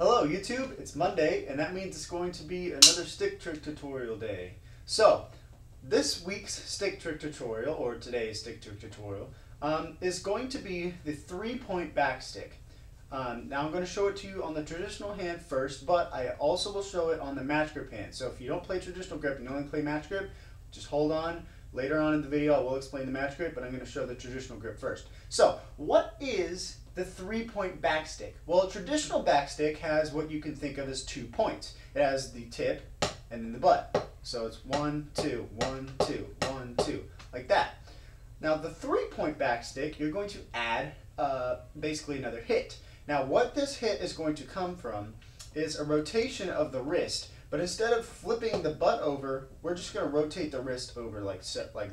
Hello YouTube, it's Monday and that means it's going to be another stick trick tutorial day. So this week's stick trick tutorial, or today's stick trick tutorial, is going to be the 3-point back stick. Now I'm going to show it to you on the traditional hand first, but I also will show it on the match grip hand. So if you don't play traditional grip and you only play match grip, just hold on. Later on in the video I will explain the match grip, but I'm going to show the traditional grip first. So what is the 3-point back stick? Well, a traditional back stick has what you can think of as 2 points. It has the tip and then the butt. So it's 1, 2, 1, 2, 1, 2, like that. Now the 3-point back stick, you're going to add basically another hit. Now what this hit is going to come from is a rotation of the wrist, but instead of flipping the butt over, we're just going to rotate the wrist over like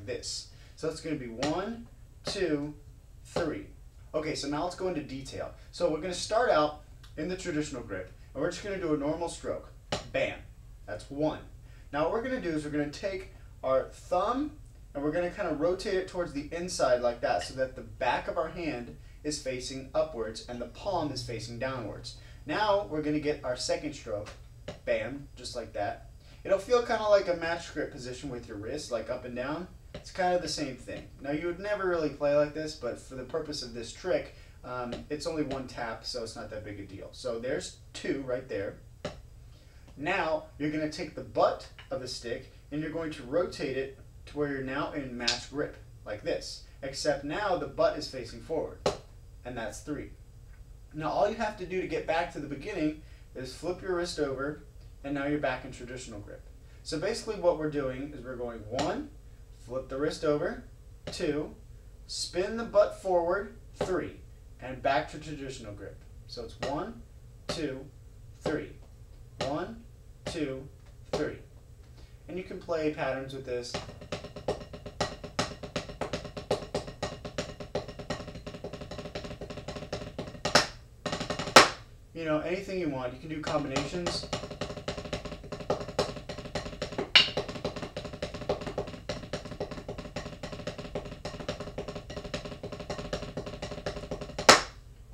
this. So it's going to be 1, 2, 3. Okay, so now let's go into detail. So we're going to start out in the traditional grip, and we're just going to do a normal stroke. Bam. That's 1. Now what we're going to do is we're going to take our thumb and we're going to kind of rotate it towards the inside like that, so that the back of our hand is facing upwards and the palm is facing downwards. Now we're going to get our second stroke. Bam, just like that. It'll feel kind of like a match grip position with your wrist, like up and down. It's kind of the same thing. Now you would never really play like this, but for the purpose of this trick, it's only 1 tap, so it's not that big a deal. So there's 2 right there. Now you're going to take the butt of the stick and you're going to rotate it to where you're now in match grip, like this. Except now the butt is facing forward, and that's 3. Now all you have to do to get back to the beginning is flip your wrist over, and now you're back in traditional grip. So basically what we're doing is we're going 1, flip the wrist over, 2, spin the butt forward, 3, and back to traditional grip. So it's 1, 2, 3, 1, 2, 3. And you can play patterns with this. You know, anything you want. You can do combinations.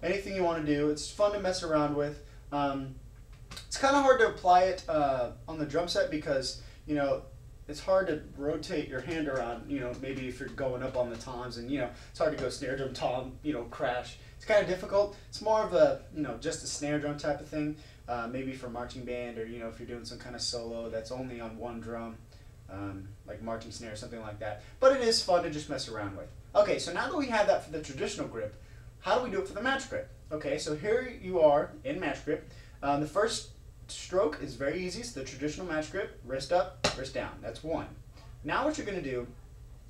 Anything you want to do. It's fun to mess around with. It's kind of hard to apply it on the drum set because, you know, it's hard to rotate your hand around, you know, maybe if you're going up on the toms, and, you know, it's hard to go snare drum, tom, you know, crash. It's kind of difficult. It's more of a, you know, just a snare drum type of thing, maybe for marching band, or, you know, if you're doing some kind of solo that's only on 1 drum, like marching snare or something like that. But it is fun to just mess around with. Okay, so now that we have that for the traditional grip, how do we do it for the match grip? Okay, so here you are in match grip. The first stroke is very easy. It's the traditional match grip, wrist up, wrist down. That's 1. Now what you're going to do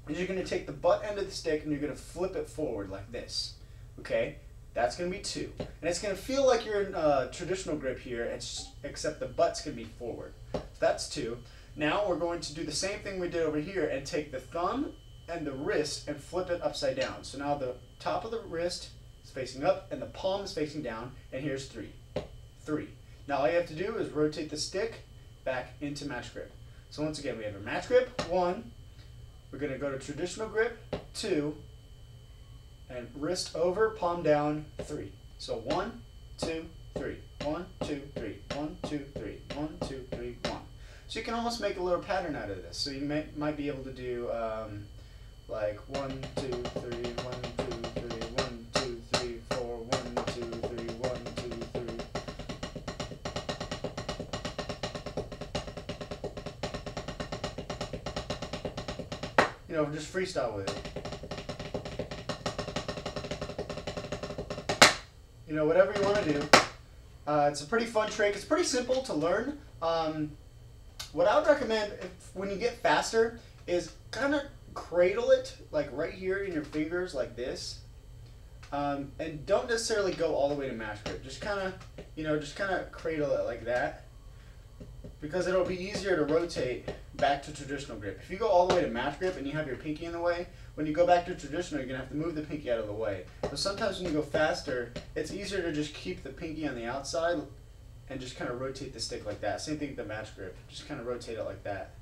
is you're going to take the butt end of the stick and you're going to flip it forward like this. Okay, that's going to be 2. And it's going to feel like you're in traditional grip here, except the butt's going to be forward. So that's 2. Now we're going to do the same thing we did over here and take the thumb and the wrist and flip it upside down. So now the top of the wrist is facing up and the palm is facing down, and here's 3. 3. Now all you have to do is rotate the stick back into match grip. So once again, we have a match grip, 1. We're going to go to traditional grip, 2. And wrist over, palm down, 3. So 1, 2, 3. 1, 2, 3. 1, 2, 3. 1, 2, 3, 1. So you can almost make a little pattern out of this. So you might be able to do like 1, 2, 3, 1, 2, 3, 1, 2, 3, 4, 1, 2, 3, 1, 2, 3. You know, just freestyle with it. You know, whatever you want to do. It's a pretty fun trick. It's pretty simple to learn. What I would recommend when you get faster is kind of cradle it like right here in your fingers like this. And don't necessarily go all the way to match grip. Just kind of, you know, just kind of cradle it like that, because it'll be easier to rotate back to traditional grip. If you go all the way to match grip and you have your pinky in the way, when you go back to traditional, you're going to have to move the pinky out of the way. So sometimes when you go faster, it's easier to just keep the pinky on the outside and just kind of rotate the stick like that. Same thing with the match grip. Just kind of rotate it like that.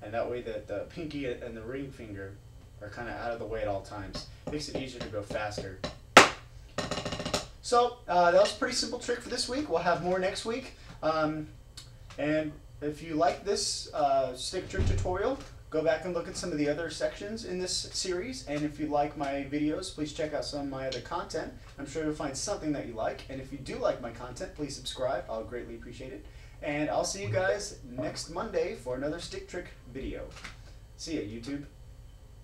And that way the pinky and the ring finger are kind of out of the way at all times. Makes it easier to go faster. So that was a pretty simple trick for this week. We'll have more next week. And if you like this stick trick tutorial, go back and look at some of the other sections in this series. And if you like my videos, please check out some of my other content. I'm sure you'll find something that you like. And if you do like my content, please subscribe. I'll greatly appreciate it. And I'll see you guys next Monday for another stick trick video. See ya, YouTube.